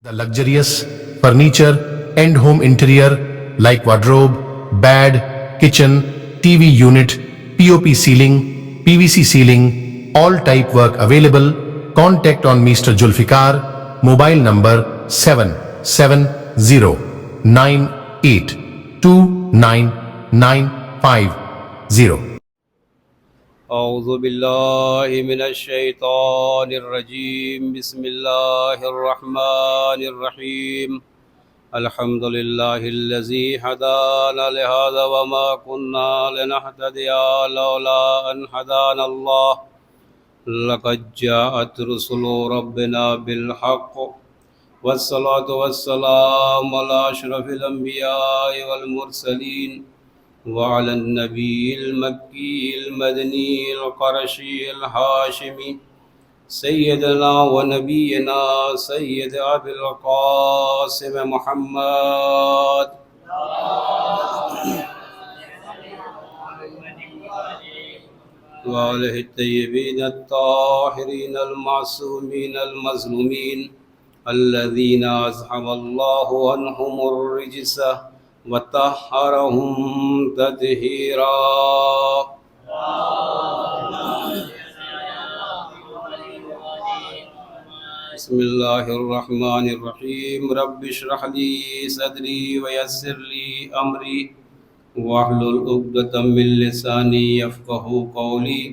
The luxurious furniture and home interior like wardrobe, bed, kitchen, TV unit, POP ceiling, PVC ceiling, all type work available. Contact on Mr. Julfikar, mobile number 7709829950. أعوذ بالله من الشيطان الرجيم بسم الله الرحمن الرحيم الحمد لله الذي هدانا لهذا وما كنا لنهتدي لولا أن هدانا الله لقد جاءت رسل ربنا بالحق والصلاة والسلام على أشرف الأنبياء والمرسلين وعلى النبي المكي المدني القرشي الهاشمي سيدنا ونبينا سيد أبي القاسم محمد وآله الطيبين الطاهرين المعصومين المظلومين الذين أذهب الله عنهم الرجس وطهرهم تطهيرا. بسم الله الرحمن الرحيم رب اشرح لي صدري ويسر لي أمري واحلل عقدة من لساني يفقهوا قولي.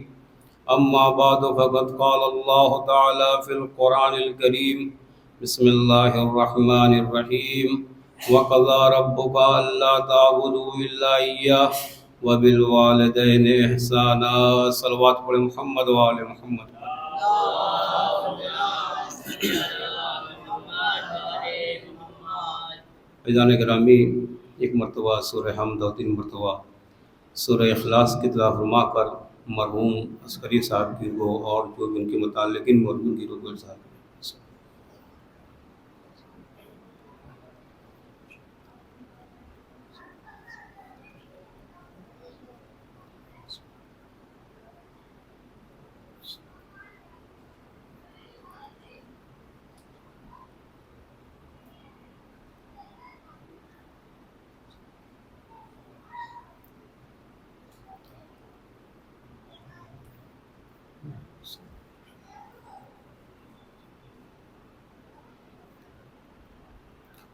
أما بعد فقد قال الله تعالى في القرآن الكريم بسم الله الرحمن الرحيم وقضى ربك ألا تعبدوا إلا إياه وبالوالدين إحسانا. صلوات پر محمد وآل محمد. عزیزان گرامی، ایک مرتبہ سورہ حمد اور 3 مرتبہ سورہ اخلاص کی تلاوت فرما کر مرحوم عسکری صاحب کی روح اور جو بھی ان کے متعلقین موجود کی روح کو ارسال کریں.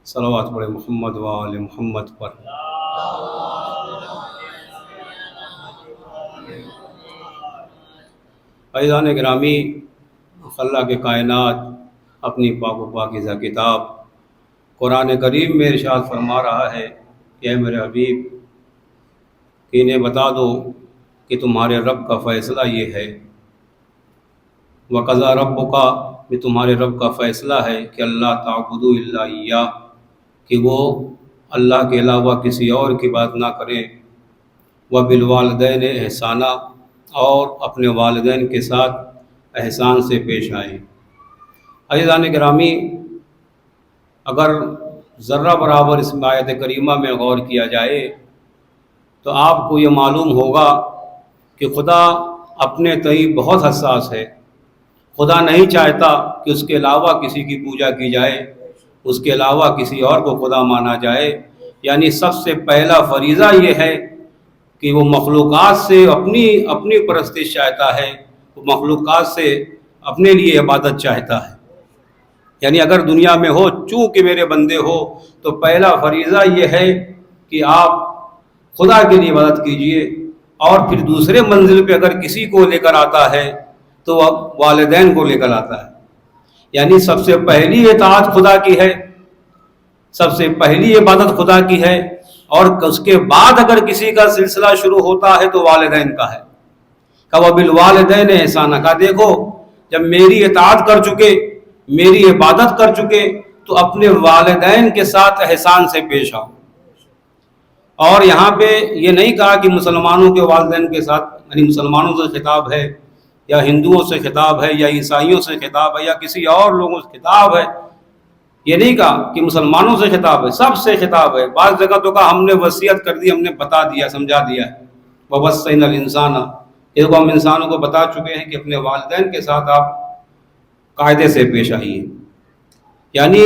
صلوات پڑھے محمد و آل محمد پر. عزیزان گرامی، اللہ کے کائنات اپنی پاک و پاکیزہ کتاب قرآن کریم میں ارشاد فرما رہا ہے کہ اے میرے حبیب، کہ انہیں بتا دو کہ تمہارے رب کا فیصلہ یہ ہے. وقضى ربک، کہ تمہارے رب کا فیصلہ ہے کہ اللہ تعبدوا الا ایاہ، کہ وہ اللہ کے علاوہ کسی اور کی بات نہ کریں. وبالوالدین احسانا، اور اپنے والدین کے ساتھ احسان سے پیش آئیں. عزیزان گرامی، اگر ذرہ برابر اس آیت کریمہ میں غور کیا جائے تو آپ کو یہ معلوم ہوگا کہ خدا اپنے تئیں بہت حساس ہے. خدا نہیں چاہتا کہ اس کے علاوہ کسی کی پوجا کی جائے، اس کے علاوہ کسی اور کو خدا مانا جائے. یعنی سب سے پہلا فریضہ یہ ہے کہ وہ مخلوقات سے اپنی پرستش چاہتا ہے، وہ مخلوقات سے اپنے لیے عبادت چاہتا ہے. یعنی اگر دنیا میں ہو، چونکہ میرے بندے ہو، تو پہلا فریضہ یہ ہے کہ آپ خدا کے لیے عبادت کیجئے. اور پھر دوسرے منزل پہ اگر کسی کو لے کر آتا ہے تو وہ والدین کو لے کر آتا ہے. یعنی سب سے پہلی اطاعت خدا کی ہے، سب سے پہلی عبادت خدا کی ہے، اور اس کے بعد اگر کسی کا سلسلہ شروع ہوتا ہے تو والدین کا ہے. کہ وبالوالدین احسانا، کہا دیکھو جب میری اطاعت کر چکے، میری عبادت کر چکے، تو اپنے والدین کے ساتھ احسان سے پیش آؤ. اور یہاں پہ یہ نہیں کہا کہ مسلمانوں کے والدین کے ساتھ، یعنی مسلمانوں سے خطاب ہے یا ہندوؤں سے خطاب ہے یا عیسائیوں سے خطاب ہے یا کسی اور لوگوں سے خطاب ہے. یہ نہیں کہا کہ مسلمانوں سے خطاب ہے، سب سے خطاب ہے. بعض جگہ تو کہا ہم نے وصیت کر دی، ہم نے بتا دیا، سمجھا دیا ہے. وَوَصَّيْنَا الْإِنسَانَ، اس کو ہم انسانوں کو بتا چکے ہیں کہ اپنے والدین کے ساتھ آپ قاعدے سے پیش آئیے. یعنی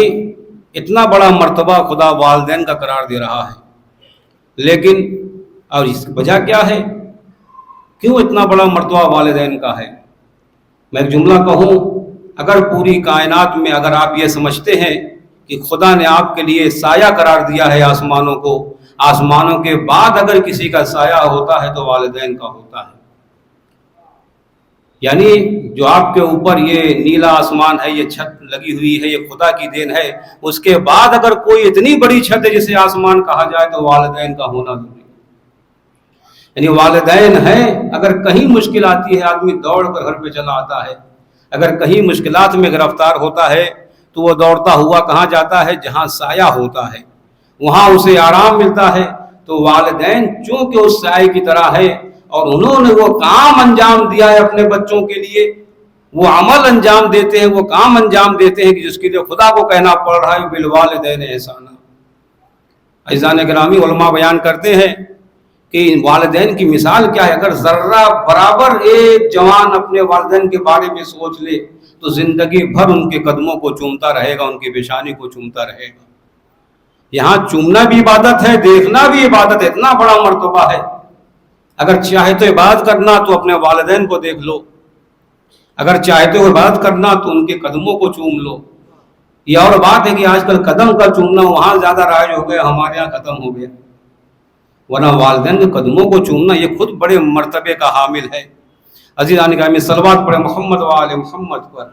اتنا بڑا مرتبہ خدا والدین کا قرار دے رہا ہے، لیکن اور اس کی وجہ کیا ہے؟ کیوں اتنا بڑا مرتبہ والدین کا ہے؟ میں ایک جملہ کہوں، اگر پوری کائنات میں اگر آپ یہ سمجھتے ہیں کہ خدا نے آپ کے لیے سایہ قرار دیا ہے آسمانوں کو، آسمانوں کے بعد اگر کسی کا سایہ ہوتا ہے تو والدین کا ہوتا ہے۔ یعنی جو آپ کے اوپر یہ نیلا آسمان ہے، یہ چھت لگی ہوئی ہے، یہ خدا کی دین ہے، اس کے بعد اگر کوئی اتنی بڑی چھت ہے جسے آسمان کہا جائے تو والدین کا ہونا ضروری ہے۔ یعنی والدین ہیں، اگر کہیں مشکل آتی ہے آدمی دوڑ کر گھر پہ چلا آتا ہے، اگر کہیں مشکلات میں گرفتار ہوتا ہے تو وہ دوڑتا ہوا کہاں جاتا ہے؟ جہاں سایہ ہوتا ہے، وہاں اسے آرام ملتا ہے۔ تو والدین چونکہ اس سائے کی طرح ہے اور انہوں نے وہ کام انجام دیا ہے اپنے بچوں کے لیے، وہ عمل انجام دیتے ہیں، وہ کام انجام دیتے ہیں کہ جس کے لیے خدا کو کہنا پڑ رہا ہے بالوالدین احسانا۔ عزیزان گرامی، علماء بیان کرتے ہیں کہ والدین کی مثال کیا ہے؟ اگر ذرہ برابر ایک جوان اپنے والدین کے بارے میں سوچ لے تو زندگی بھر ان کے قدموں کو چومتا رہے گا، ان کی پیشانی کو چومتا رہے گا۔ یہاں چومنا بھی عبادت ہے، دیکھنا بھی عبادت ہے، اتنا بڑا مرتبہ ہے۔ اگر چاہے تو عبادت کرنا تو اپنے والدین کو دیکھ لو، اگر چاہتے ہو عبادت کرنا تو ان کے قدموں کو چوم لو۔ یہ اور بات ہے کہ آج کل قدم کا چومنا وہاں زیادہ رائج ہو گیا، ہمارے یہاں ختم ہو گیا، ورنہ والدین کے قدموں کو چومنا یہ خود بڑے مرتبے کا حامل ہے۔ عزیزان گرامی، صلوات پڑھیں محمد و آل محمد پر۔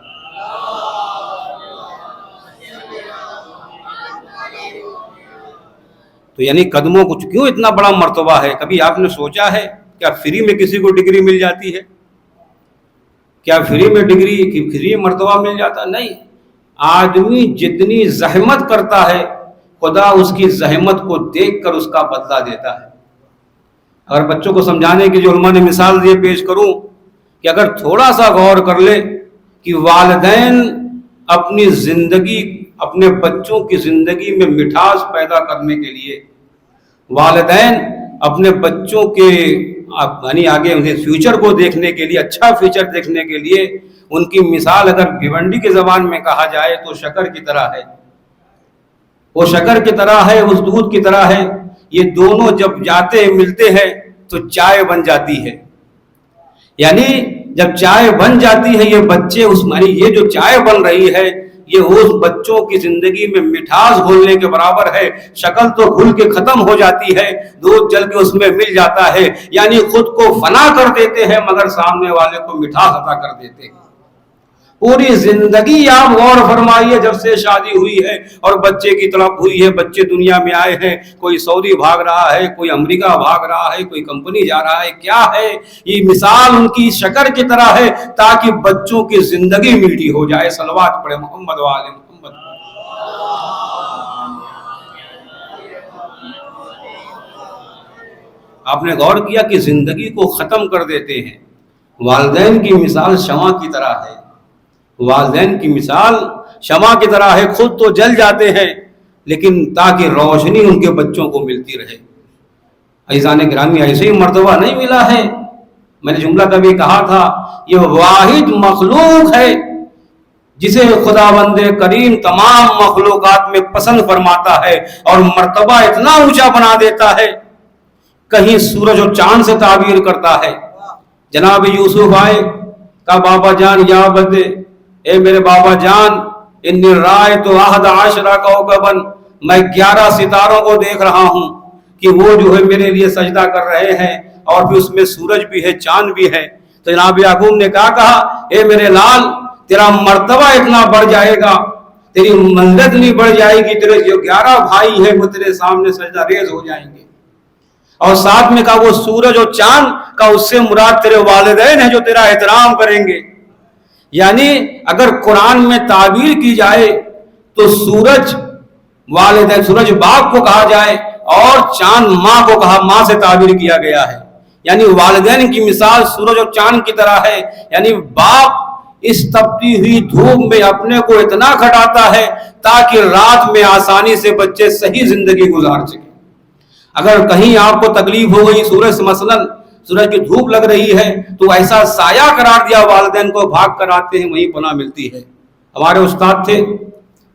تو یعنی قدموں کو کیوں اتنا بڑا مرتبہ ہے؟ کبھی آپ نے سوچا ہے کیا فری میں کسی کو ڈگری مل جاتی ہے؟ کیا فری میں ڈگری فری مرتبہ مل جاتا؟ نہیں، آدمی جتنی زحمت کرتا ہے خدا اس کی زحمت کو دیکھ کر اس کا بدلہ دیتا ہے۔ اگر بچوں کو سمجھانے کی جو علماء نے مثال یہ پیش کروں کہ اگر تھوڑا سا غور کر لے کہ والدین اپنی زندگی، اپنے بچوں کی زندگی میں مٹھاس پیدا کرنے کے لیے، والدین اپنے بچوں کے یعنی آگے انہیں فیوچر کو دیکھنے کے لیے، اچھا فیوچر دیکھنے کے لیے، ان کی مثال اگر بھیونڈی کی زبان میں کہا جائے تو شکر کی طرح ہے۔ وہ شکر کی طرح ہے، اس دودھ کی طرح ہے۔ یہ دونوں جب جاتے ہیں ملتے ہیں تو چائے بن جاتی ہے۔ یعنی جب چائے بن جاتی ہے، یہ بچے اس یعنی یہ جو چائے بن رہی ہے یہ اس بچوں کی زندگی میں مٹھاس گھولنے کے برابر ہے۔ شکل تو گھل کے ختم ہو جاتی ہے، دودھ جل کے اس میں مل جاتا ہے، یعنی خود کو فنا کر دیتے ہیں مگر سامنے والے کو مٹھاس عطا کر دیتے ہیں۔ پوری زندگی آپ غور فرمائیے، جب سے شادی ہوئی ہے اور بچے کی طلب ہوئی ہے، بچے دنیا میں آئے ہیں، کوئی سعودی بھاگ رہا ہے، کوئی امریکہ بھاگ رہا ہے، کوئی کمپنی جا رہا ہے، کیا ہے یہ مثال ان کی شکر کی طرح ہے تاکہ بچوں کی زندگی میٹھی ہو جائے۔ صلوات پڑھے محمد و آل محمد۔ آپ نے غور کیا کہ زندگی کو ختم کر دیتے ہیں۔ والدین کی مثال شمع کی طرح ہے، والدین کی مثال شمع کی طرح ہے، خود تو جل جاتے ہیں لیکن تاکہ روشنی ان کے بچوں کو ملتی رہے۔ عزیزان گرامی، ایسے ہی مرتبہ نہیں ملا ہے۔ میں نے جملہ کبھی کہا تھا، یہ واحد مخلوق ہے جسے خداوند کریم تمام مخلوقات میں پسند فرماتا ہے اور مرتبہ اتنا اونچا بنا دیتا ہے، کہیں سورج اور چاند سے تعبیر کرتا ہے۔ جناب یوسف آئے، کہا بابا جان یا بدے، اے میرے بابا جان، انی رائت احد عشر کوکبا، میں 11 ستاروں کو دیکھ رہا ہوں کہ وہ جو ہے میرے لیے سجدہ کر رہے ہیں، اور پھر اس میں سورج بھی ہے، چاند بھی ہے۔ تو جناب یعقوب نے کہا اے میرے لال، تیرا مرتبہ اتنا بڑھ جائے گا، تیری منزلت اتنی بڑھ جائے گی، تیرے جو 11 بھائی ہیں وہ تیرے سامنے سجدہ ریز ہو جائیں گے۔ اور ساتھ میں کہا وہ سورج اور چاند کا اس سے مراد تیرے والدین ہیں جو تیرا احترام کریں گے۔ یعنی اگر قرآن میں تعبیر کی جائے تو سورج والدین، سورج باپ کو کہا جائے اور چاند ماں کو کہا، ماں سے تعبیر کیا گیا ہے۔ یعنی والدین کی مثال سورج اور چاند کی طرح ہے۔ یعنی باپ اس تپتی ہوئی دھوپ میں اپنے کو اتنا کھٹاتا ہے تاکہ رات میں آسانی سے بچے صحیح زندگی گزار سکیں۔ اگر کہیں آپ کو تکلیف ہو گئی، سورج سے مثلاً سورج کی دھوپ لگ رہی ہے تو ایسا سایہ قرار دیا والدین کو، بھاگ کر آتے ہیں، وہیں پناہ ملتی ہے۔ ہمارے استاد تھے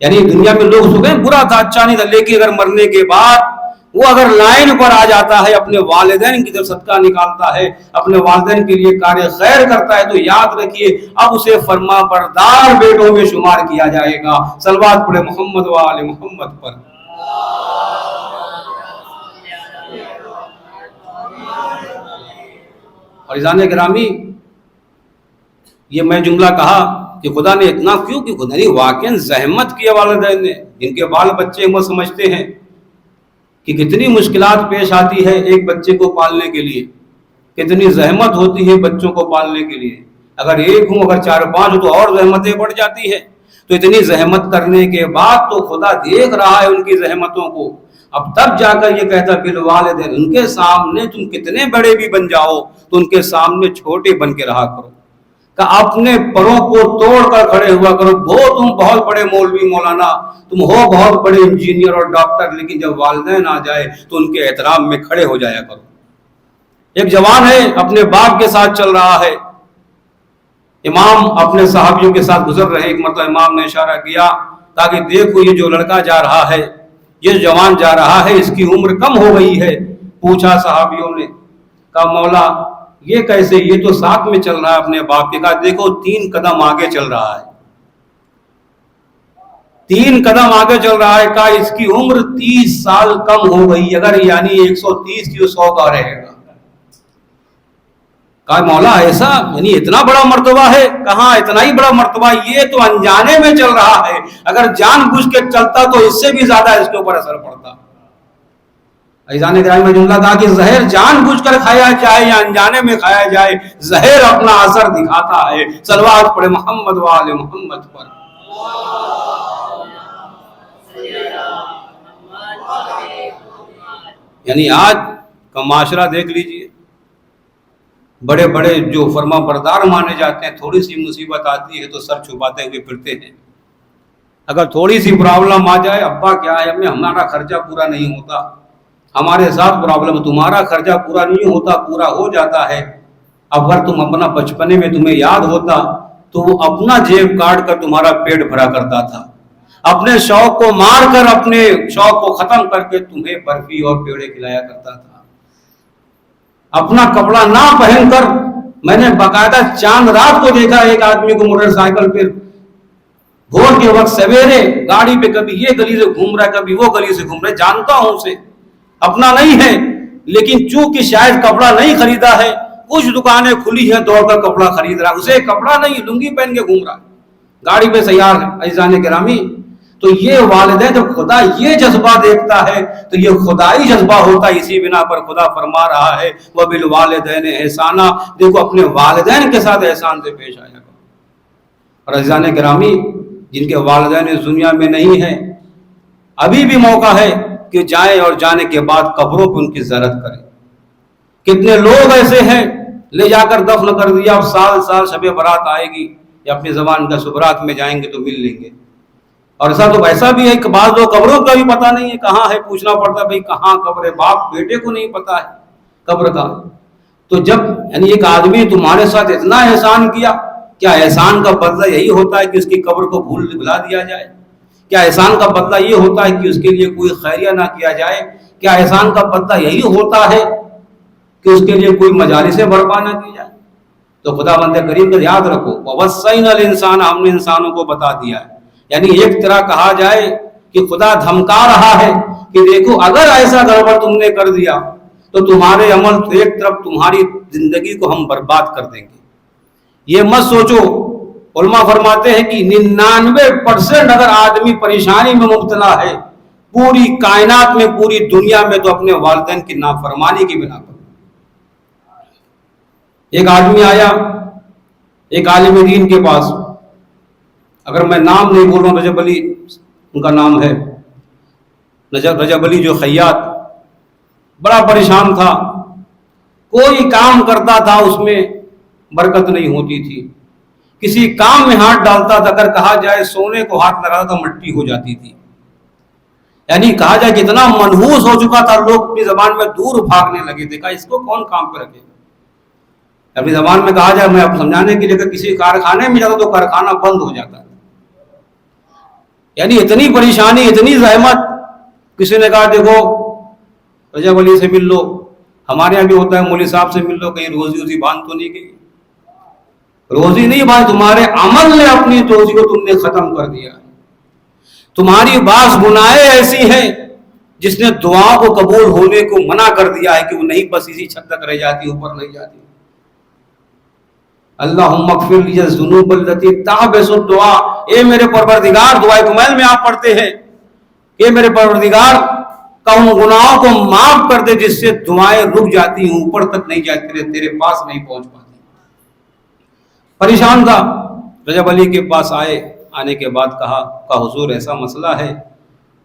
یعنی دنیا میں لوگ سو گئے برا تھا اچھا نہیں تھا، لیکن اگر مرنے کے بعد وہ اگر لائن پر آ جاتا ہے، اپنے والدین کی طرف صدقہ نکالتا ہے، اپنے والدین کے لیے کار خیر کرتا ہے، تو یاد رکھیے اب اسے فرما بردار بیٹوں میں شمار کیا جائے گا۔ صلوات پڑھے محمد و آل محمد پر۔ اور عزیزان گرامی، یہ میں جملہ کہا کہ خدا نے اتنا کیوں، کہ خدا نے واقعاً زحمت کیا والدین نے، جن کے بال بچے وہ سمجھتے ہیں کہ کتنی مشکلات پیش آتی ہے ایک بچے کو پالنے کے لیے، کتنی زحمت ہوتی ہے بچوں کو پالنے کے لیے، اگر ایک ہوں اگر 4-5 ہوں تو اور زحمتیں بڑھ جاتی ہے۔ تو اتنی زحمت کرنے کے بعد تو خدا دیکھ رہا ہے ان کی زحمتوں کو، اب تب جا کر یہ کہتا بالوالدین، ان کے سامنے تم کتنے بڑے بھی بن جاؤ تو ان کے سامنے چھوٹے بن کے رہا کرو، کہ اپنے پروں کو توڑ کر کھڑے ہوا کرو۔ تم بہت بڑے مولوی مولانا، تم ہو بہت بڑے انجینئر اور ڈاکٹر، لیکن جب والدین آ جائے تو ان کے احترام میں کھڑے ہو جایا کرو۔ ایک جوان ہے اپنے باپ کے ساتھ چل رہا ہے، امام اپنے صحابیوں کے ساتھ گزر رہے، ایک مرتبہ امام نے اشارہ کیا تاکہ دیکھو یہ جو لڑکا جا رہا ہے، یہ جوان جا رہا ہے، اس کی عمر کم ہو گئی ہے۔ پوچھا صحابیوں نے، کہا مولا یہ کیسے، یہ تو ساتھ میں چل رہا ہے اپنے باپ کے۔ کہا دیکھو 3 قدم آگے چل رہا ہے، 3 قدم آگے چل رہا ہے۔ کہا اس کی عمر 30 سال کم ہو گئی، اگر یعنی 130 کی 100 کا رہے گا۔ کہا مولا ایسا، یعنی اتنا بڑا مرتبہ ہے؟ کہاں اتنا ہی بڑا مرتبہ، یہ تو انجانے میں چل رہا ہے، اگر جان بوجھ کے چلتا تو اس سے بھی زیادہ اس کے اوپر اثر پڑتا۔ عزیزان گرامی، میں جملہ کہا کہ زہر جان بوجھ کر کھایا جائے یا انجانے میں کھایا جائے، زہر اپنا اثر دکھاتا ہے۔ صلوات پڑھے محمد و آل محمد پر۔ یعنی آج کا معاشرہ دیکھ لیجئے، بڑے بڑے جو فرما بردار مانے جاتے ہیں، تھوڑی سی مصیبت آتی ہے تو سر چھپاتے ہوئے پھرتے ہیں۔ اگر تھوڑی سی پرابلم آ جائے، ابا کیا ہے، ہمارا خرچہ پورا نہیں ہوتا، ہمارے ساتھ پرابلم، تمہارا خرچہ پورا نہیں ہوتا، پورا ہو جاتا ہے۔ اب اگر تم اپنا بچپنے میں تمہیں یاد ہوتا تو وہ اپنا جیب کاٹ کر تمہارا پیٹ بھرا کرتا تھا، اپنے شوق کو مار کر، اپنے شوق کو ختم کر کے تمہیں برفی اور پیڑے کھلایا کرتا تھا۔ اپنا کپڑا نہ پہن کر، میں نے باقاعدہ چاند رات کو دیکھا ایک آدمی کو موٹر سائیکل پہ بھور کے وقت سویرے گاڑی پہ کبھی یہ گلی سے گھوم رہا ہے کبھی وہ گلی سے گھوم رہا ہے، جانتا ہوں اسے، اپنا نہیں ہے، لیکن چونکہ شاید کپڑا نہیں خریدا ہے، کچھ دکانیں کھلی ہیں، دوڑ کر کپڑا خرید رہا ہے، اسے کپڑا نہیں، لنگی پہن کے گھوم رہا ہے، گاڑی پہ سیار ہے۔ عزیزان گرامی، تو یہ والدین جب خدا یہ جذبہ دیکھتا ہے تو یہ خدائی جذبہ ہوتا ہے، اسی بنا پر خدا فرما رہا ہے وَبِالْوَالِدَيْنِ احسانا، دیکھو اپنے والدین کے ساتھ احسان سے پیش آیا کرو۔ اور عزیزان گرامی، جن کے والدین اس دنیا میں نہیں ہیں، ابھی بھی موقع ہے کہ جائیں اور جانے کے بعد قبروں پہ ان کی زیارت کریں۔ کتنے لوگ ایسے ہیں لے جا کر دفن کر دیا، اب سال سال شب برات آئے گی یا اپنی زبان کا شبرات میں جائیں گے تو مل لیں گے۔ اور ایسا بھی ہے کہ بعض لوگ قبروں کا بھی پتہ نہیں ہے کہاں ہے، پوچھنا پڑتا ہے بھئی کہاں قبر ہے، باپ بیٹے کو نہیں پتا ہے قبر کا۔ تو جب یعنی ایک آدمی تمہارے ساتھ اتنا احسان کیا، کیا احسان کا بدلہ یہی ہوتا ہے کہ اس کی قبر کو بھلا دیا جائے؟ کیا احسان کا بدلہ یہ ہوتا ہے کہ اس کے لیے کوئی خیریہ نہ کیا جائے؟ کیا احسان کا بدلہ یہی ہوتا ہے کہ اس کے لیے کوئی مجالسیں برپا نہ کی جائے؟ تو خدا بند کریم کا یاد رکھو، وَوَصَّيْنَا الْإِنسَانَ، ہم نے انسانوں کو بتا دیا ہے، یعنی ایک طرح کہا جائے کہ خدا دھمکا رہا ہے کہ دیکھو اگر ایسا گڑبڑ تم نے کر دیا تو تمہارے عمل تو ایک طرف تمہاری زندگی کو ہم برباد کر دیں گے۔ یہ مت سوچو، علماء فرماتے ہیں کہ 99% اگر آدمی پریشانی میں مبتلا ہے پوری کائنات میں، پوری دنیا میں، تو اپنے والدین کی نافرمانی کی بنا پر۔ ایک آدمی آیا ایک عالم دین کے پاس، اگر میں نام نہیں بول رہا ہوں، رجب علی ان کا نام ہے، رجب علی جو خیاط، بڑا پریشان تھا، کوئی کام کرتا تھا اس میں برکت نہیں ہوتی تھی، کسی کام میں ہاتھ ڈالتا تھا، اگر کہا جائے سونے کو ہاتھ لگاتا تو مٹی ہو جاتی تھی، یعنی کہا جائے کہ اتنا منحوس ہو چکا تھا، لوگ اپنی زبان میں دور بھاگنے لگے تھے، کہا اس کو کون کام پہ رکھے گا۔ اپنی زبان میں کہا جائے، میں اب سمجھانے کے لیے کہ کسی کارخانے میں جاتا تو کارخانہ بند ہو جاتا ہے، یعنی اتنی پریشانی, اتنی زحمت. کسی نے کہا دیکھو رجب علی سے مل لو, ہمارے یہاں بھی ہوتا ہے مولوی صاحب سے مل لو, کہیں روزی باندھ تو نہیں گئی. روزی نہیں بھائی, تمہارے عمل نے اپنی روزی کو تم نے ختم کر دیا. تمہاری بعض گناہیں ایسی ہیں جس نے دعا کو قبول ہونے کو منع کر دیا ہے کہ وہ نہیں بس اسی چھت تک رہ جاتی, اوپر نہیں جاتی. اللہم اغفر لی الذنوب التي تحبس الدعاء, اے میرے پروردگار, دعائے کمیل میں آپ پڑھتے ہیں, اے میرے پروردگار کا ان گناہوں کو معاف کر دے جس سے دعائیں رک جاتی ہیں, اوپر تک نہیں جاتی, تیرے پاس نہیں پہنچ پاتی. پریشان تھا, رجب علی کے پاس آنے کے بعد کہا حضور ایسا مسئلہ ہے,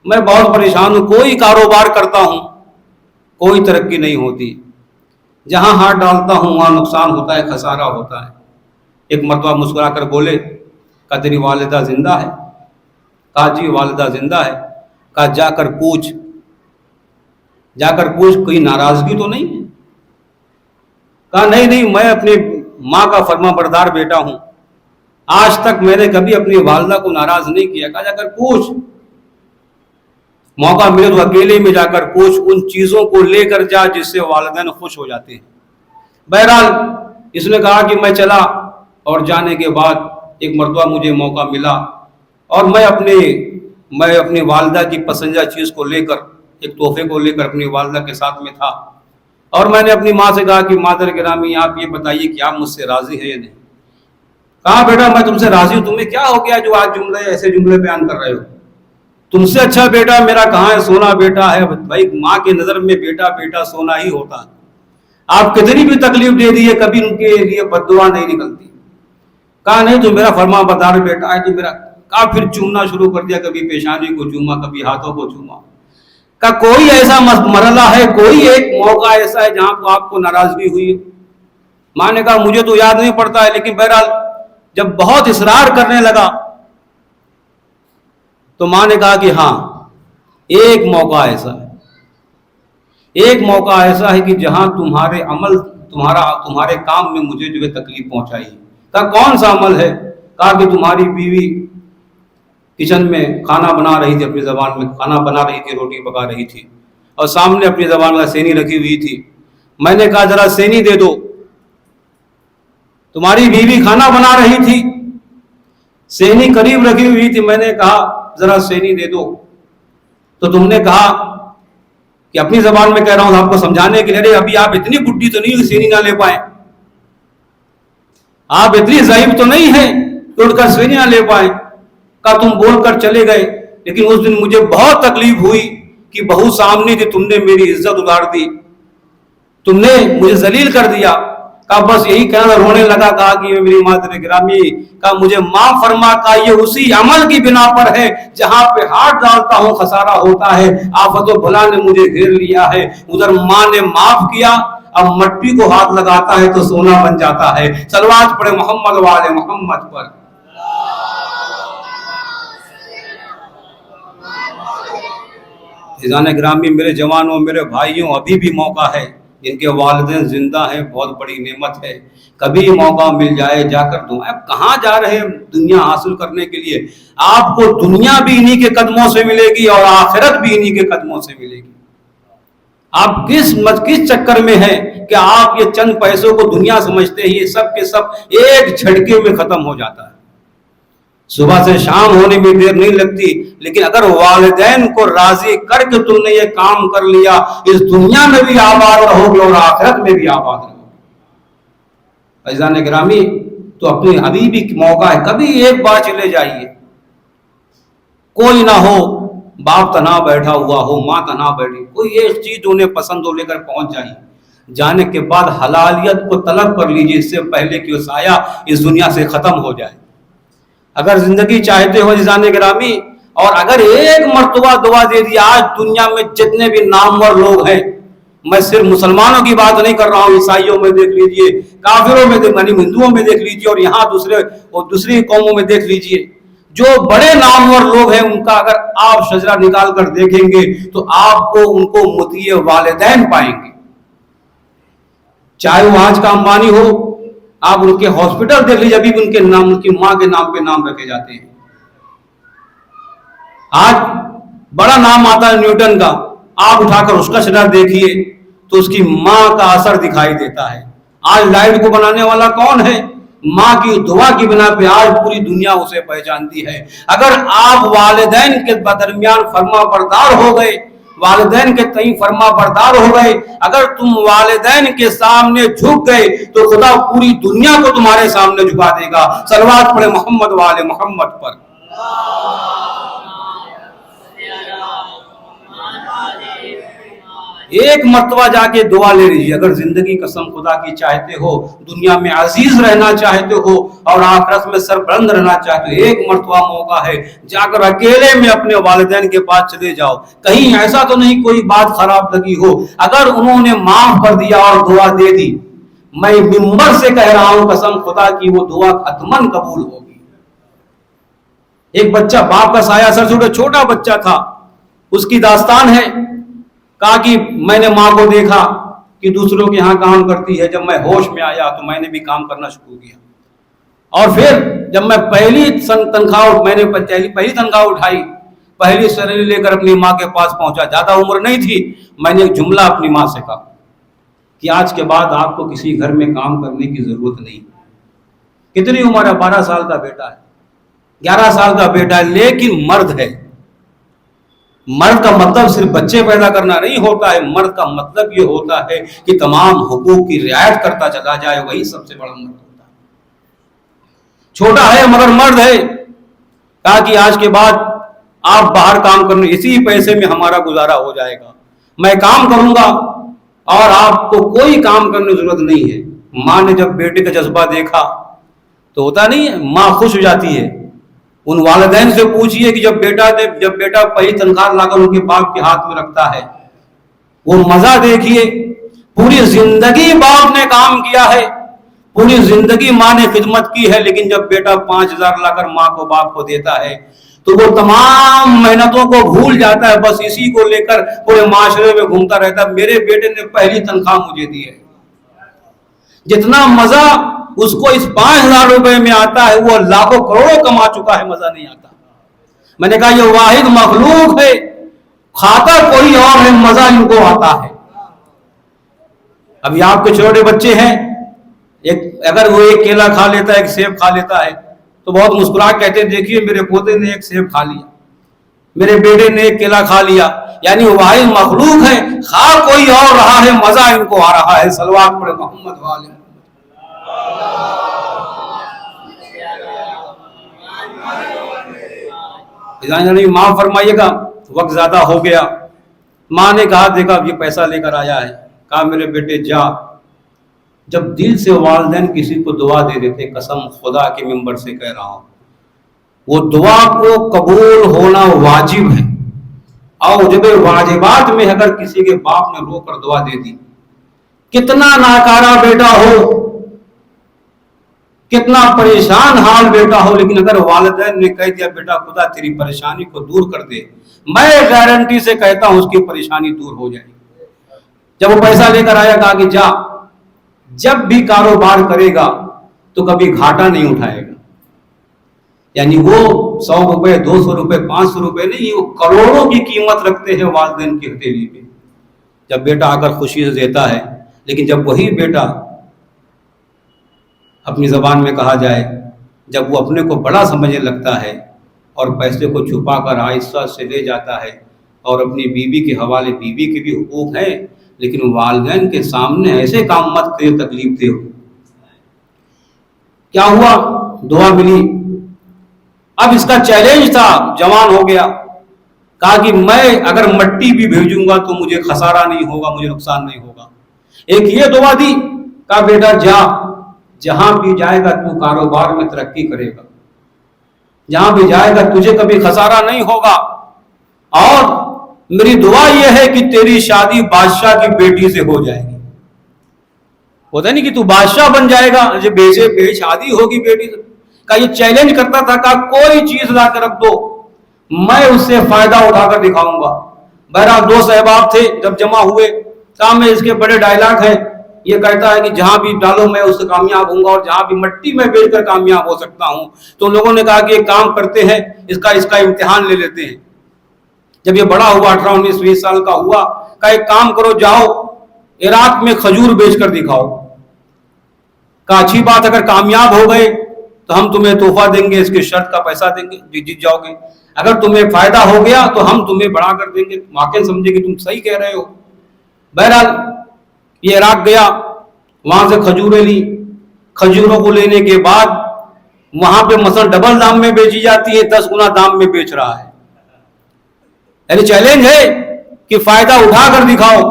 میں بہت پریشان ہوں, کوئی کاروبار کرتا ہوں کوئی ترقی نہیں ہوتی, جہاں ہاتھ ڈالتا ہوں وہاں نقصان ہوتا ہے, خسارہ ہوتا ہے. ایک مرتبہ مسکرا کر بولے, کہا تیری والدہ زندہ ہے؟ کہا جی والدہ زندہ ہے. کہا جا کر پوچھ کوئی ناراضگی تو نہیں ہے؟ کہا نہیں, میں اپنی ماں کا فرما بردار بیٹا ہوں, آج تک میں نے کبھی اپنی والدہ کو ناراض نہیں کیا. کہا جا کر پوچھ, موقع ملے تو اکیلے میں جا کر پوچھ, ان چیزوں کو لے کر جا جس سے والدین خوش ہو جاتے ہیں. بہرحال اس نے کہا کہ میں چلا, اور جانے کے بعد ایک مرتبہ مجھے موقع ملا اور میں اپنی والدہ کی پسندیدہ چیز کو لے کر, ایک تحفے کو لے کر اپنی والدہ کے ساتھ میں تھا, اور میں نے اپنی ماں سے کہا کہ مادر گرامی آپ یہ بتائیے کہ آپ مجھ سے راضی ہیں یا نہیں؟ کہا بیٹا میں تم سے راضی ہوں, تمہیں کیا ہو گیا جو آج ایسے جملے بیان کر رہے ہو؟ تم سے اچھا بیٹا میرا کہاں ہے, سونا بیٹا ہے. بھائی ماں کی نظر میں بیٹا سونا ہی ہوتا ہے. آپ کتنی بھی تکلیف دے دیے کبھی ان کے لیے بد دعا نہیں نکلتی. کہا نہیں تو میرا فرما بردار بیٹا ہے تو میرا. کہا پھر چومنا شروع کر دیا, کبھی پیشانی کو چوما, کبھی ہاتھوں کو چوما. کہا کوئی ایسا مرحلہ ہے, کوئی ایک موقع ایسا ہے جہاں کو آپ کو ناراضگی ہوئی؟ ماں نے کہا مجھے تو یاد نہیں پڑتا ہے, لیکن بہرحال جب بہت اصرار کرنے لگا تو ماں نے کہا کہ ہاں ایک موقع ایسا ہے کہ جہاں تمہارے عمل تمہارے کام میں مجھے جو ہے تکلیف پہنچائی. کہا کون سا عمل ہے؟ کہا کہ تمہاری بیوی کچن میں کھانا بنا رہی تھی, اپنی زبان میں کھانا بنا رہی تھی, روٹی پکا رہی تھی, اور سامنے اپنی زبان میں سینی رکھی ہوئی تھی. میں نے کہا ذرا سینی دے دو. تمہاری بیوی کھانا بنا رہی تھی, سینی قریب رکھی ہوئی تھی, میں نے کہا ذرا سینی دے دو. تو تم نے کہا کہ اپنی زبان میں کہہ رہا ہوں آپ کو سمجھانے کے لیے, ابھی آپ اتنی بڈھی تو نہیں سینی نہ لے پائیں, آپ اتنی ضعیف تو نہیں ہیں کہ اٹھ کر سینی نہ لے پائیں. کہا تم بول کر چلے گئے, لیکن اس دن مجھے بہت تکلیف ہوئی کہ بہو سامنے تھی, تم نے میری عزت اتار دی, تم نے مجھے ذلیل کر دیا. کہا بس یہی کہنا, رونے لگا. کہا کہ میری مادر گرامی, کہا مجھے معاف فرما. کا یہ اسی عمل کی بنا پر ہے جہاں پہ ہاتھ ڈالتا ہوں خسارہ ہوتا ہے, آفت و بلا نے مجھے گھیر لیا ہے. ادھر ماں نے معاف کیا, اب مٹی کو ہاتھ لگاتا ہے تو سونا بن جاتا ہے. صلوات پڑھے محمد والے محمد پر. عزیزان گرامی, میرے جوانوں, میرے بھائیوں, ابھی بھی موقع ہے. جن کے والدین زندہ ہیں بہت بڑی نعمت ہے. کبھی موقع مل جائے جا کر دوں. اب کہاں جا رہے ہیں دنیا حاصل کرنے کے لیے؟ آپ کو دنیا بھی انہی کے قدموں سے ملے گی اور آخرت بھی انہی کے قدموں سے ملے گی. آپ کس چکر میں ہیں کہ آپ یہ چند پیسوں کو دنیا سمجھتے ہیں؟ یہ سب کے سب ایک جھٹکے میں ختم ہو جاتا ہے. صبح سے شام ہونے میں دیر نہیں لگتی, لیکن اگر والدین کو راضی کر کے تم نے یہ کام کر لیا, اس دنیا میں بھی آباد رہو گے اور آخرت میں بھی آباد رہو گے. عزیزان گرامی, تو اپنے ابھی بھی موقع ہے, کبھی ایک بار چلے جائیے. کوئی نہ ہو, باپ تنہا بیٹھا ہوا ہو, ماں تنہا بیٹھی, کوئی ایک چیز انہیں پسند ہو لے کر پہنچ جائیے. جانے کے بعد حلالیت کو طلب کر لیجیے, اس سے پہلے کہ وہ سایہ اس دنیا سے ختم ہو جائے. اگر زندگی چاہتے ہو عزیزان گرامی, اور اگر ایک مرتبہ دعا دے دی, آج دنیا میں جتنے بھی نامور لوگ ہیں, میں صرف مسلمانوں کی بات نہیں کر رہا ہوں, عیسائیوں میں دیکھ لیجئے, کافروں میں یعنی ہندوؤں میں دیکھ لیجئے, اور یہاں دوسری قوموں میں دیکھ لیجئے, جو بڑے نامور لوگ ہیں ان کا اگر آپ شجرہ نکال کر دیکھیں گے تو آپ کو ان کو مطیع والدین پائیں گے. چاہے وہ آج کا امبانی ہو, آپ ان کے ہاسپٹل دیکھ لیجیے, ابھی ان کے نام, ان کی ماں کے نام پہ نام رکھے جاتے ہیں. آج بڑا نام آتا ہے نیوٹن کا، آپ اٹھا کر اس کا شرح دیکھیے تو اس کی ماں کا اثر دکھائی دیتا ہے۔ آج لائٹ کو بنانے والا کون ہے؟ ماں کی دعا کی بنا پہ آج پوری دنیا اسے پہچانتی ہے۔ اگر آپ والدین کے درمیان فرما بردار ہو گئے، والدین کے تئیں فرما بردار ہو گئے، اگر تم والدین کے سامنے جھک گئے تو خدا پوری دنیا کو تمہارے سامنے جھکا دے گا۔ صلوات پڑھے محمد والے محمد پر۔ ایک مرتبہ جا کے دعا لے لیجیے، اگر زندگی قسم خدا کی چاہتے ہو، دنیا میں عزیز رہنا چاہتے ہو اور آخرت میں سربلند رہنا چاہتے ہو، ایک مرتبہ موقع ہے، جا کر اکیلے میں اپنے والدین کے پاس چلے جاؤ۔ کہیں ایسا تو نہیں کوئی بات خراب لگی ہو، اگر انہوں نے معاف کر دیا اور دعا دے دی، میں منبر سے کہہ رہا ہوں قسم خدا کی وہ دعا حتماً قبول ہوگی۔ ایک بچہ باپ کا سایہ سر سے اٹھا، چھوٹا بچہ تھا، اس کی داستان ہے، کہا کہ میں نے ماں کو دیکھا کہ دوسروں کے ہاں کام کرتی ہے، جب میں ہوش میں آیا تو میں نے بھی کام کرنا شروع کیا، اور پھر جب میں پہلی تنخواہ اٹھائی، پہلی سیلری لے کر اپنی ماں کے پاس پہنچا، زیادہ عمر نہیں تھی، میں نے ایک جملہ اپنی ماں سے کہا کہ آج کے بعد آپ کو کسی گھر میں کام کرنے کی ضرورت نہیں۔ کتنی عمر ہے؟ 12 سال کا بیٹا ہے، 11 سال کا بیٹا ہے، لیکن مرد ہے۔ مرد کا مطلب صرف بچے پیدا کرنا نہیں ہوتا ہے، مرد کا مطلب یہ ہوتا ہے کہ تمام حقوق کی رعایت کرتا چلا جائے، وہی سب سے بڑا مرد ہوتا ہے۔ چھوٹا ہے مگر مرد ہے، کہا کہ آج کے بعد آپ باہر کام کرنے، اسی پیسے میں ہمارا گزارا ہو جائے گا، میں کام کروں گا اور آپ کو کوئی کام کرنے کی ضرورت نہیں ہے۔ ماں نے جب بیٹے کا جذبہ دیکھا تو ہوتا نہیں ہے، ماں خوش ہو جاتی ہے۔ ان والدین سے پوچھئے کہ جب بیٹا پہلی تنخواہ لا کر ان کے باپ کے ہاتھ میں رکھتا ہے، وہ مزہ دیکھیے۔ پوری زندگی باپ نے کام کیا ہے، پوری زندگی ماں نے خدمت کی ہے، لیکن جب بیٹا 5,000 لا کر ماں کو باپ کو دیتا ہے تو وہ تمام محنتوں کو بھول جاتا ہے، بس اسی کو لے کر پورے معاشرے میں گھومتا رہتا ہے، میرے بیٹے نے پہلی تنخواہ مجھے دی ہے۔ جتنا مزہ اس کو اس 5,000 روپے میں آتا ہے وہ لاکھوں کروڑوں کما چکا ہے، مزہ نہیں آتا۔ میں نے کہا یہ واحد مخلوق ہے، کھاتا کوئی اور ہے، مزہ ان کو آتا ہے۔ ابھی آپ کے چھوٹے بچے ہیں، اگر وہ ایک کیلا کھا لیتا ہے، ایک سیب کھا لیتا ہے تو بہت مسکرا کہتے ہیں دیکھیے میرے پوتے نے ایک سیب کھا لیا، میرے بیٹے نے ایک کیلا کھا لیا، یعنی وہ واحد مخلوق ہے، کھا کوئی اور رہا ہے، مزہ ان کو آ رہا ہے۔ صلوات پڑھے محمد والے۔ معاف فرمائیے گا، وقت زیادہ ہو گیا۔ ماں نے کہا دیکھا یہ پیسہ لے کر آیا ہے، کہا میرے بیٹے جا۔ جب دل سے والدین کسی کو دعا دے دیتے، قسم خدا کے منبر سے کہہ رہا ہوں، وہ دعا کو قبول ہونا واجب ہے، اور جب واجبات میں اگر کسی کے باپ نے رو کر دعا دے دی، کتنا ناکارہ بیٹا ہو، کتنا پریشان حال بیٹا ہو، لیکن اگر والدین نے کہہ دیا بیٹا خدا تیری پریشانی کو دور کر دے، میں گارنٹی سے کہتا ہوں اس کی پریشانی دور ہو جائے گی۔ جب وہ پیسہ لے کر آیا، کہا کہ جا، جب بھی کاروبار کرے گا تو کبھی گھاٹا نہیں اٹھائے گا، یعنی وہ 100 روپے 200 روپے 500 روپے نہیں، وہ کروڑوں کی قیمت رکھتے ہیں والدین کی ہتھیلی پہ۔ جب بیٹا آ کر خوشی سے دیتا ہے، لیکن جب وہی بیٹا اپنی زبان میں کہا جائے، جب وہ اپنے کو بڑا سمجھنے لگتا ہے اور پیسے کو چھپا کر آہستہ سے لے جاتا ہے، اور اپنی بیوی کے حوالے، بیوی کے بھی حقوق ہیں لیکن والدین کے سامنے ایسے کام مت کرے تکلیف دے ہو۔ کیا ہوا؟ دعا ملی۔ اب اس کا چیلنج تھا، جوان ہو گیا، کہا کہ میں اگر مٹی بھی بھیجوں گا تو مجھے خسارہ نہیں ہوگا، مجھے نقصان نہیں ہوگا۔ ایک یہ دعا دی، کہا بیٹا جا، جہاں بھی جائے گا تو کاروبار میں ترقی کرے گا، جہاں بھی جائے گا تجھے کبھی خسارہ نہیں ہوگا، اور میری دعا یہ ہے کہ تیری شادی بادشاہ کی بیٹی سے ہو جائے گی۔ ہوتا نہیں کہ تو بادشاہ بن جائے گا، بے شادی ہوگی بیٹی سے۔ کہا یہ چیلنج کرتا تھا، کہا کوئی چیز لا کر رکھ دو، میں اس سے فائدہ اٹھا کر دکھاؤں گا۔ بہرحال 2 احباب تھے، جب جمع ہوئے، کہا میں اس کے بڑے ڈائلاگ ہیں، یہ کہتا ہے کہ جہاں بھی ڈالو میں اس سے کامیاب ہوں گا، اور جہاں بھی مٹی میں بیچ کر کامیاب ہو سکتا ہوں۔ تو لوگوں نے کہا کہ ایک کام کرتے ہیں، اس کا امتحان لے لیتے ہیں۔ جب یہ بڑا ہوا 18 19 20 سال کا ہوا، کہا ایک کام کرو، جاؤ عراق میں کھجور بیچ کر دکھاؤ. کہا اچھی بات، اگر کامیاب ہو گئے تو ہم تمہیں تحفہ دیں گے، اس کے شرط کا پیسہ دیں گے، جیت جاؤ گے. اگر تمہیں فائدہ ہو گیا تو ہم تمہیں بڑھا کر دیں گے. ماکن سمجھے کہ تم صحیح کہہ رہے ہو. بہرحال یہ عراق گیا، وہاں سے کھجوریں لی. کھجوروں کو لینے کے بعد وہاں پہ مثلا ڈبل دام میں بیچی جاتی ہے، 10 گنا دام میں بیچ رہا ہے. یعنی چیلنج ہے کہ فائدہ اٹھا کر دکھاؤ.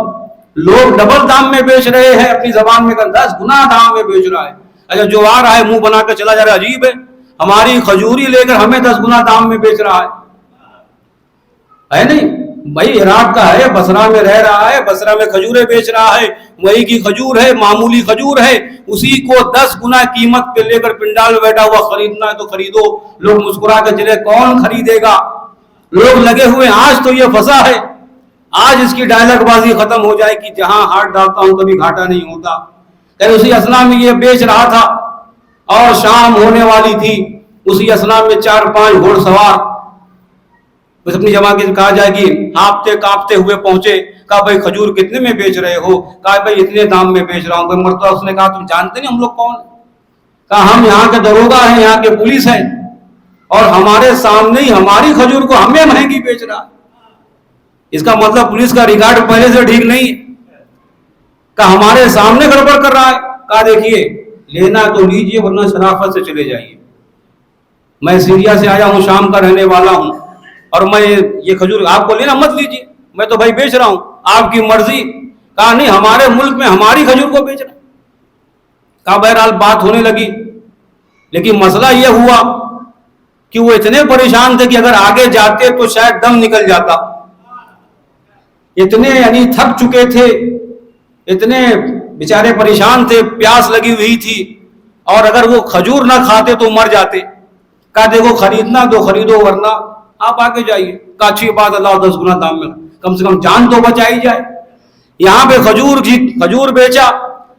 لوگ ڈبل دام میں بیچ رہے ہیں، اپنی زبان میں 10 گنا دام میں بیچ رہا ہے. اچھا جو آ رہا ہے منہ بنا کے چلا جا رہا ہے، عجیب ہے، ہماری کھجوری لے کر ہمیں 10 گنا دام میں بیچ رہا ہے نہیں. بھائی عراق کا ہے، بصرہ میں رہ رہا ہے، بصرہ میں کھجوریں بیچ رہا ہے، وہی کی کھجور ہے، معمولی کھجور ہے، اسی کو 10 گنا قیمت پہ لے کر پنڈال میں بیٹھا ہوا، خریدنا ہے تو خریدو. لوگ مسکرا کے چلے، کون خریدے گا؟ لوگ لگے ہوئے. آج تو یہ فضا ہے، آج اس کی ڈائلاگ بازی ختم ہو جائے کہ جہاں ہاتھ ڈالتا ہوں کبھی گھاٹا نہیں ہوتا. کہ اسی اسنا میں یہ بیچ رہا تھا اور شام ہونے والی تھی. اسی اسنا میں 4-5 گھوڑ سوار بس اپنی جمع کے کہا جائے کہ ہانپتے کانپتے ہوئے پہنچے. کہا بھائی کھجور کتنے میں بیچ رہے ہو؟ کہا بھائی اتنے دام میں بیچ رہا ہوں. کوئی مرتبہ اس نے کہا تم جانتے نہیں ہم لوگ کون؟ کہا ہم یہاں کے دروگا ہیں، یہاں کے پولیس ہیں، اور ہمارے سامنے ہی ہماری کھجور کو ہمیں مہنگی بیچ رہا. اس کا مطلب پولیس کا ریکارڈ پہلے سے ٹھیک نہیں. کہا ہمارے سامنے گڑبڑ کر رہا ہے. کہا دیکھیے لینا تو لیجئے ورنہ شرافت سے چلے جائیے. میں سیریا سے آیا ہوں، شام کا رہنے والا ہوں، اور میں یہ کھجور آپ کو لینا مت لیجئے، میں تو بھائی بیچ رہا ہوں، آپ کی مرضی. کہا نہیں، ہمارے ملک میں ہماری کھجور کو بیچ رہا. کہا بہرحال بات ہونے لگی، لیکن مسئلہ یہ ہوا کہ وہ اتنے پریشان تھے کہ اگر آگے جاتے تو شاید دم نکل جاتا. اتنے یعنی تھک چکے تھے، اتنے بیچارے پریشان تھے، پیاس لگی ہوئی تھی، اور اگر وہ کھجور نہ کھاتے تو مر جاتے. کہا دیکھو خریدنا تو خریدو ورنہ آپ آگے جائیے. کہا اچھی بات، اللہ 10 گنا دام میں، کم سے کم جان تو بچائی جائے. یہاں پہ کھجور بیچا،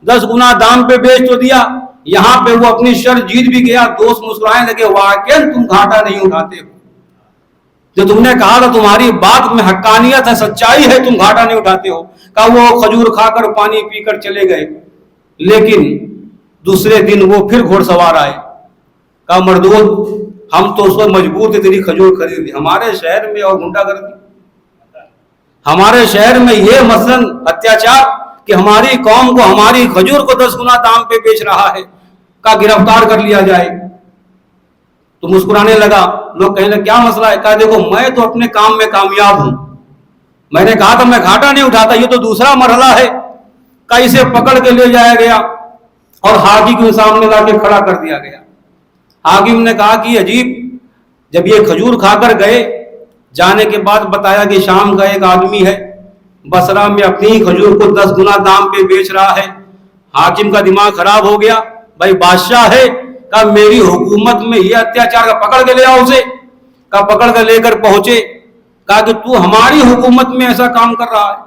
10 گنا دام پہ بیچ تو دیا. یہاں پہ وہ اپنی شرط جیت بھی گیا. دوست مسکرائیں لگے، واقعی تم گھاٹا نہیں اٹھاتے ہو، جو تم نے کہا تھا تمہاری بات میں حقانیت ہے، سچائی ہے، تم گھاٹا نہیں اٹھاتے ہو. کہا وہ کھجور کھا کر پانی پی کر چلے گئے. لیکن دوسرے دن وہ پھر گھوڑ سوار آئے. کہا مردود ہم تو اس وقت مجبور تھے تیری کھجور خرید لی. ہمارے شہر میں اور گنڈا گردی، ہمارے شہر میں یہ مثلاً اتیاچار کہ ہماری قوم کو ہماری کھجور کو 10 گنا دام پہ بیچ رہا ہے، کا گرفتار کر لیا جائے. تو مسکرانے لگا. لوگ کہنے لگے کیا مسئلہ ہے؟ کہا دیکھو میں تو اپنے کام میں کامیاب ہوں، میں نے کہا تھا میں گھاٹا نہیں اٹھاتا، یہ تو دوسرا مرحلہ ہے. کہا اسے پکڑ کے لے جایا گیا اور حاکم کے سامنے لا کے کھڑا کر دیا گیا. حاکم نے کہا کہ عجیب، جب یہ کھجور کھا کر گئے، جانے کے بعد بتایا کہ شام کا ایک آدمی ہے بصرہ میں اپنی کھجور کو 10 گنا دام پہ بیچ رہا ہے. حاکم کا دماغ خراب ہو گیا، بھائی بادشاہ ہے، کہا میری حکومت میں یہ اتیاچار، کا پکڑ کے لے آؤ اسے. کہا پکڑ کر لے کر پہنچے. کہا کہ تو ہماری حکومت میں ایسا کام کر رہا ہے.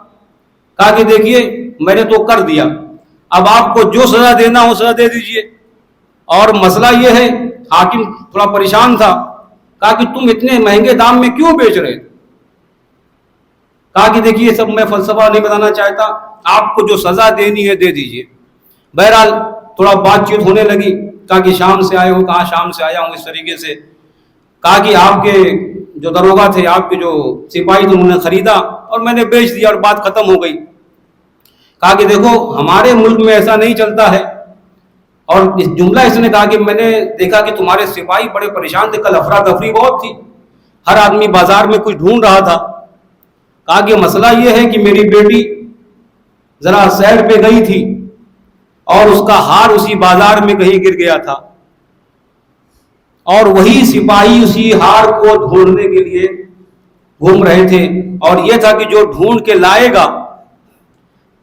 کہا کہ دیکھیے میں نے تو کر دیا، اب آپ کو جو سزا دینا ہو سزا دے دیجئے. اور مسئلہ یہ ہے، حاکم تھوڑا پریشان تھا. کہا کہ تم اتنے مہنگے دام میں کیوں بیچ رہے؟ کہا کہ دیکھیے سب میں فلسفہ نہیں بتانا چاہتا، آپ کو جو سزا دینی ہے دے دیجئے. بہرحال تھوڑا بات چیت ہونے لگی. کہا کہ شام سے آئے ہو؟ کہا شام سے آیا ہوں اس طریقے سے. کہا کہ آپ کے جو دروگا تھے، آپ کے جو سپاہی تھے، انہوں نے خریدا اور میں نے بیچ دیا اور بات ختم ہو گئی. کہا کہ دیکھو ہمارے ملک میں ایسا نہیں چلتا ہے. اور اس جملہ اس نے کہا کہ میں نے دیکھا کہ تمہارے سپاہی بڑے پریشان تھے، کل افراتفری بہت تھی، ہر آدمی بازار میں کچھ ڈھونڈ رہا تھا. کہا کہ مسئلہ یہ ہے کہ میری بیٹی ذرا سیر پہ گئی تھی اور اس کا ہار اسی بازار میں کہیں گر گیا تھا، اور وہی سپاہی اسی ہار کو ڈھونڈنے کے لیے گھوم رہے تھے. اور یہ تھا کہ جو ڈھونڈ کے لائے گا،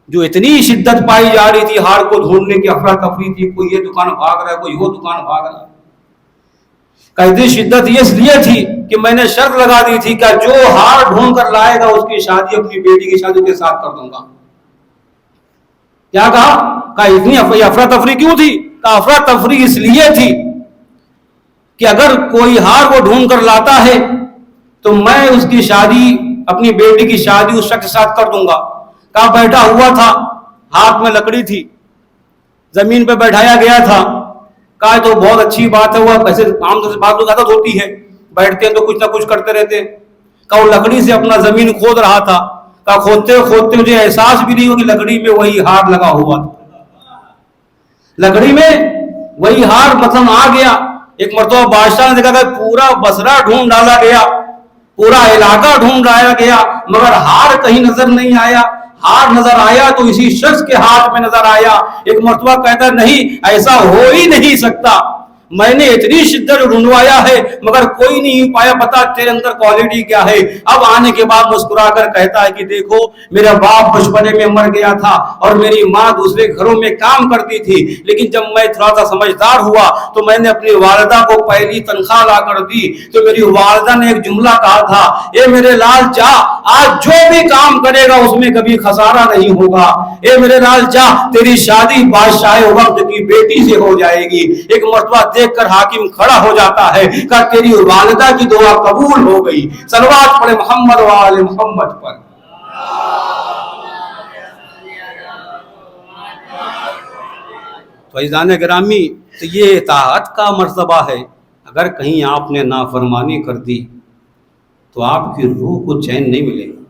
جو اتنی شدت پائی جا رہی تھی ہار کو ڈھونڈنے کی، افراتفری تھی، کوئی یہ دکان بھاگ رہا ہے، کوئی وہ دکان بھاگ رہا ہے. کہ اتنی شدت یہ اس لیے تھی کہ میں نے شرط لگا دی تھی کہ جو ہار ڈھونڈ کر لائے گا اس کی شادی اپنی بیٹی کی شادی کے ساتھ کر دوں گا. کیا کہا؟ کہ اتنی افراتفری کیوں تھی؟ کہ افراتفری اس لیے تھی کہ اگر کوئی ہار وہ ڈھونڈ کر لاتا ہے تو میں اس کی شادی اپنی بیٹی کی شادی اس شخص کے ساتھ کر دوں گا. کہاں بیٹھا ہوا تھا, ہاتھ میں لکڑی تھی, زمین پہ بیٹھایا گیا تھا. کہا تو بہت اچھی بات ہے, وہ ویسے عام طور سے بات لوگ عادت ہوتی ہے, بیٹھتے ہیں تو کچھ نہ کچھ کرتے رہتے ہیں. کہا وہ لکڑی سے اپنا زمین کھود رہا تھا. کہا کھودتے کھودتے مجھے احساس بھی نہیں ہوا کہ لکڑی میں وہی ہار لگا ہوا تھا. لکڑی میں وہی ہار مطلب آ گیا. ایک مرتبہ بادشاہ نے دیکھا کہ پورا بسرا ڈھونڈ ڈالا گیا, پورا علاقہ ڈھونڈ ڈالا گیا, مگر ہار کہیں نظر نہیں آیا. ہار نظر آیا تو اسی شخص کے ہاتھ میں نظر آیا. ایک مرتبہ کہتا نہیں, ایسا ہو ہی نہیں سکتا, میں نے اتنی شدت ڈھونڈوایا ہے مگر کوئی نہیں پایا, بتا تیرے اندر کوالٹی کیا ہے. اب آنے کے بعد مسکرا کر کہتا ہے کہ دیکھو میرا باپ بچپنے میں مر گیا تھا اور میری ماں دوسرے گھروں میں کام کرتی تھی, لیکن جب میں تھوڑا سا سمجھدار ہوا تو میں نے اپنی والدہ کو پہلی تنخواہ لا کر دی تو میری والدہ نے ایک جملہ کہا تھا, اے میرے لال جا, آج جو بھی کام کرے گا اس میں کبھی خسارہ نہیں ہوگا. اے میرے لال جا, تیری شادی بادشاہ وقت کی بیٹی سے ہو جائے گی. ایک مرتبہ دیکھ کر حاکم کھڑا ہو جاتا ہے, کہ تیری والدہ کی دعا قبول ہو گئی. صلوات پڑھے محمد و آل محمد پر. تو عزیزان گرامی, تو یہ اطاعت کا مرتبہ ہے. اگر کہیں آپ نے نافرمانی کر دی تو آپ کی روح کو چین نہیں ملے گا,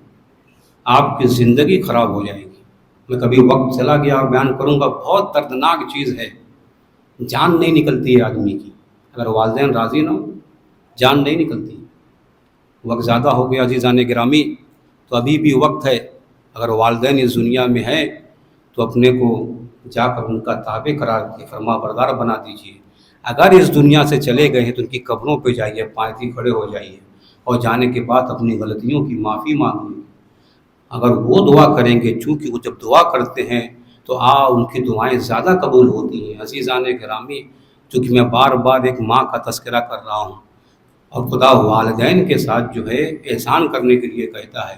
آپ کی زندگی خراب ہو جائے گی. میں کبھی وقت چلا گیا اور بیان کروں گا, بہت دردناک چیز ہے, جان نہیں نکلتی ہے آدمی کی. اگر والدین راضی نہ ہو جان نہیں نکلتی. وقت زیادہ ہو گیا عزیزان گرامی, تو ابھی بھی وقت ہے. اگر والدین اس دنیا میں ہیں تو اپنے کو جا کر ان کا تابع قرار دے, فرما بردار بنا دیجیے. اگر اس دنیا سے چلے گئے ہیں تو ان کی قبروں پہ جائیے, پائیں کھڑے ہو جائیے اور جانے کے بعد اپنی غلطیوں کی معافی مانگیے. اگر وہ دعا کریں گے, چونکہ وہ جب دعا کرتے ہیں تو ان کی دعائیں زیادہ قبول ہوتی ہیں. عزیزان گرامی, چونکہ میں بار بار ایک ماں کا تذکرہ کر رہا ہوں, اور خدا والدین کے ساتھ جو ہے احسان کرنے کے لیے کہتا ہے,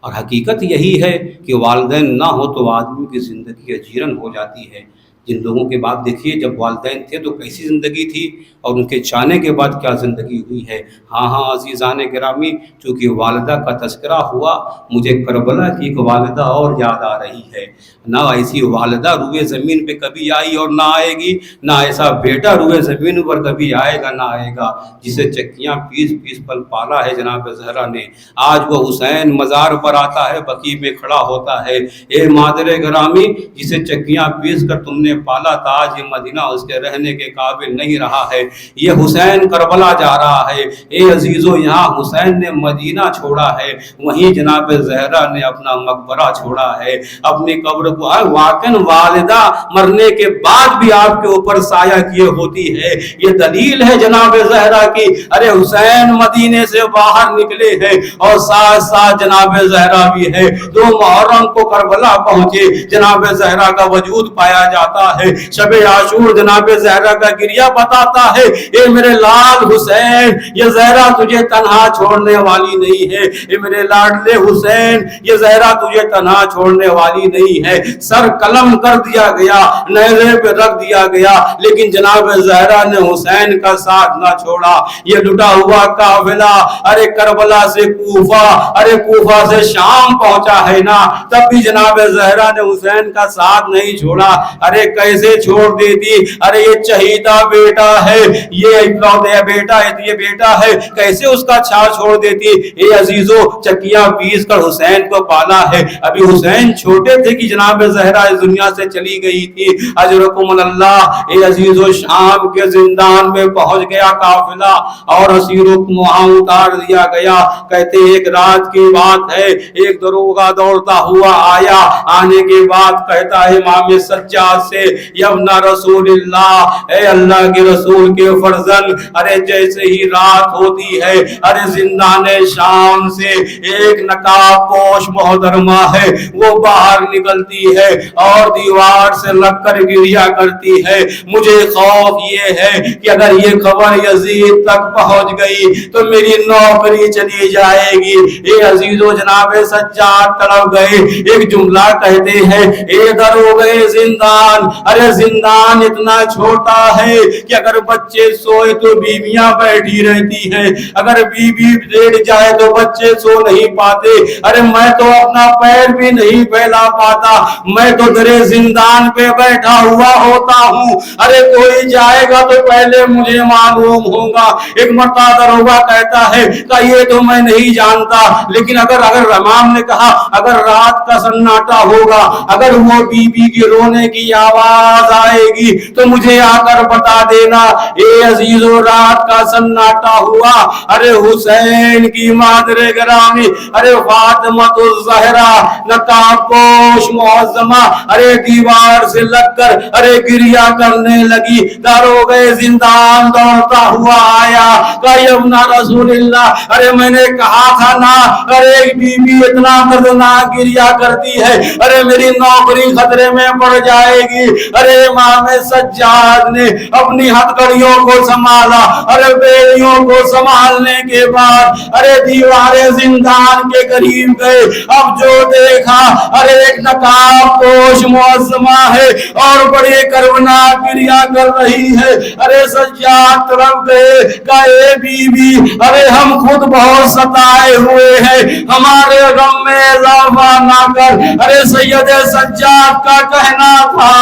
اور حقیقت یہی ہے کہ والدین نہ ہو تو آدمی کی زندگی اجیرن ہو جاتی ہے. جن لوگوں کے بعد دیکھیے جب والدین تھے تو کیسی زندگی تھی, اور ان کے جانے کے بعد کیا زندگی ہوئی ہے. ہاں عزیزان گرامی, چونکہ والدہ کا تذکرہ ہوا, مجھے کربلا کی ایک والدہ اور یاد آ رہی ہے. نہ ایسی والدہ روئے زمین پہ کبھی آئی اور نہ آئے گی, نہ ایسا بیٹا روئے زمین پر کبھی آئے گا نہ آئے گا, جسے چکیاں پیس پیس پل پالا ہے جناب زہرا نے. آج وہ حسین مزار پر آتا ہے, بقیع میں کھڑا ہوتا ہے. اے مادر گرامی, جسے چکیاں پیس کر تم نے پالا تھا, آج یہ مدینہ اس کے رہنے کے قابل نہیں رہا ہے. یہ حسین کربلا جا رہا ہے. اے عزیزو, یہاں حسین نے مدینہ چھوڑا ہے, وہیں جناب زہرا نے اپنا مقبرہ چھوڑا ہے, اپنی قبر کو. واقعاً والدہ مرنے کے بعد بھی آپ کے اوپر سایہ کیے ہوتی ہے. یہ دلیل ہے جناب زہرا کی. ارے حسین مدینے سے باہر نکلے ہیں اور ساتھ ساتھ جناب زہرا بھی ہے. 2 محرم کو کربلا پہنچے, جناب زہرا کا وجود پایا جاتا ہے. شب عاشور جناب زہرا کا گریہ بتاتا ہے, اے میرے لال حسین, یہ زہرا تجھے تنہا چھوڑنے والی نہیں ہے. اے میرے لاڈلے حسین, یہ زہرا تجھے تنہا چھوڑنے والی نہیں ہے. سر قلم کر دیا گیا, نیزے پہ رکھ دیا گیا, لیکن جناب زہرا نے حسین کا ساتھ نہ چھوڑا. یہ لٹا ہوا قافلہ ارے کربلا سے کوفہ, ارے کوفہ سے شام پہنچا ہے نا, تب بھی جناب زہرا نے حسین کا ساتھ نہیں چھوڑا. ارے کیسے چھوڑ دیتی, ارے یہ چہیتا بیٹا ہے, یہ اکلوتا بیٹا ہے, یہ بیٹا ہے, کیسے اس کا چھا چھوڑ دیتی. اے عزیزو, چکیاں پیس کر حسین کو پالا ہے. ابھی حسین چھوٹے تھے کہ جناب زہرا اس دنیا سے چلی گئی تھی. اجرکم اللہ. اے عزیزو, شام کے زندان میں پہنچ گیا قافلہ اور اسیروں کو وہاں اتار دیا گیا. کہتے ایک رات کی بات ہے, ایک دروغہ دوڑتا ہوا آیا. آنے کے بعد کہتا ہے امام سجاد سے, یبنا رسول اللہ, اے اللہ کے رسول کے فرزند, ارے جیسے ہی رات ہوتی ہے, ارے زندان شام سے ایک نقاب پوش محترمہ ہے, وہ باہر نکلتی ہے اور دیوار سے لگ کر گریہ کرتی ہے. مجھے خوف یہ ہے کہ اگر یہ خبر یزید تک پہنچ گئی تو میری نوکری چلی جائے گی. اے عزیزو, جناب سجاد تڑپ گئے. ایک جملہ کہتے ہیں, اے دروغے زندان, ارے زندان اتنا چھوٹا ہے کہ اگر بچے سوئے تو بیویاں بیٹھی رہتی ہیں، اگر بیوی لیٹ جائے تو بچے سو نہیں پاتے، ارے میں تو اپنا پیر بھی نہیں پھیلا پاتا، میں تو درے زندان پہ بیٹھا ہوا ہوتا ہوں، ارے کوئی جائے گا تو پہلے مجھے معلوم ہوگا۔ ایک مرتبہ دروگا کہتا ہے کہ یہ تو میں نہیں جانتا، لیکن اگر امام نے کہا اگر رات کا سناٹا ہوگا، اگر وہ بی بی کے رونے کی آواز آئے گی تو مجھے آ کر بتا دینا۔ اے عزیزو، رات کا سناٹا ہوا، ارے حسین کی مادر گرامی ارے فاطمہ الزہرا نقاب پوش معظمہ ارے دیوار سے لگ کر ارے گریا کرنے لگی۔ داروغہ زندان دوڑتا ہوا آیا کہ ابن رسول اللہ، ارے میں نے کہا تھا نا، ارے بی بی اتنا دردناک گریا کرتی ہے، ارے میری نوکری خطرے میں پڑ جائے گی۔ ارے امام سجاد نے اپنی ہتھکڑیوں کو سنبھالا، ارے بیڑیوں کو سنبھالنے کے بعد ارے دیوار زندان کے قریب گئے۔ اب جو دیکھا ارے ایک نقاب پوش معظمہ ہے اور بڑے کربناک گریا کر رہی ہے۔ ارے سجاد طرف گئے کہ اے بی بی، ارے ہم خود بہت ستائے ہوئے ہیں، ہمارے غم میں اضافہ نہ کر۔ ارے سید سجاد کا کہنا تھا،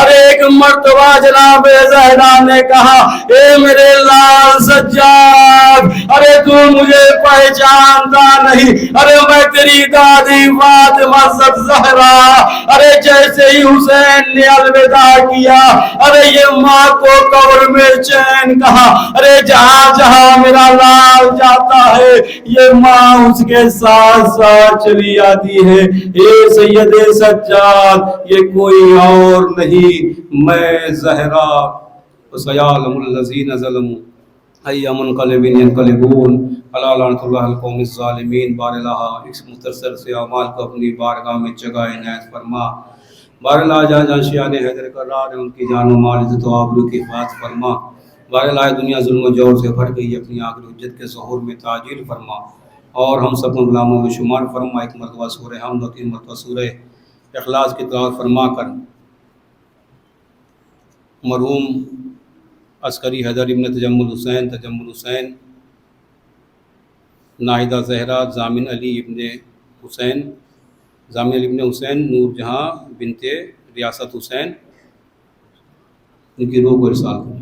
ارے ایک مرتبہ جناب زہرا نے کہا اے میرے لال سجاد، ارے تو مجھے پہچانتا نہیں، ارے میں تیری دادی فاطمہ الزہرا۔ ارے جیسے ہی حسین نے الوداع کیا، ارے یہ ماں کو قبر میں چین کہا، ارے جہاں جہاں میرا لال جاتا ہے یہ ماں اس کے ساتھ ساتھ چلی آتی ہے۔ اے سید سجاد، یہ کوئی اور نہیں، میں زہرا۔ وَسَيَعْلَمُ الَّذِينَ ظَلَمُوا أَيَّ مُنقَلِبٍ يَنقَلِبُونَ عَلَىٰ لَعْنَةِ اللَّهِ الْقَوْمِ الظَّالِمِينَ۔ باراللہ اس مختصر سے اعمال کو اپنی بارگاہ میں جگہ عنایت فرما۔ باراللہ جہاں جہاں شیعان حیدر قرار ہیں ان کی جان و مال عزت و آبرو کی حفاظت فرما۔ باراللہ دنیا ظلم و جور سے بھر گئی، اپنی آخر حجت کے ظہور میں تعجیل فرما اور ہم سب غلاموں میں شمار فرما۔ ایک مرتبہ سورہ حمد و 3 مرتبہ سورہ اخلاص کی تلاوت فرما کر مرحوم عسکری حیدر ابن تجمل حسین ناہیدہ زہرا ضامن علی ابن حسین نور جہاں بنت ریاست حسین ان کی روح کو ارسال کریں۔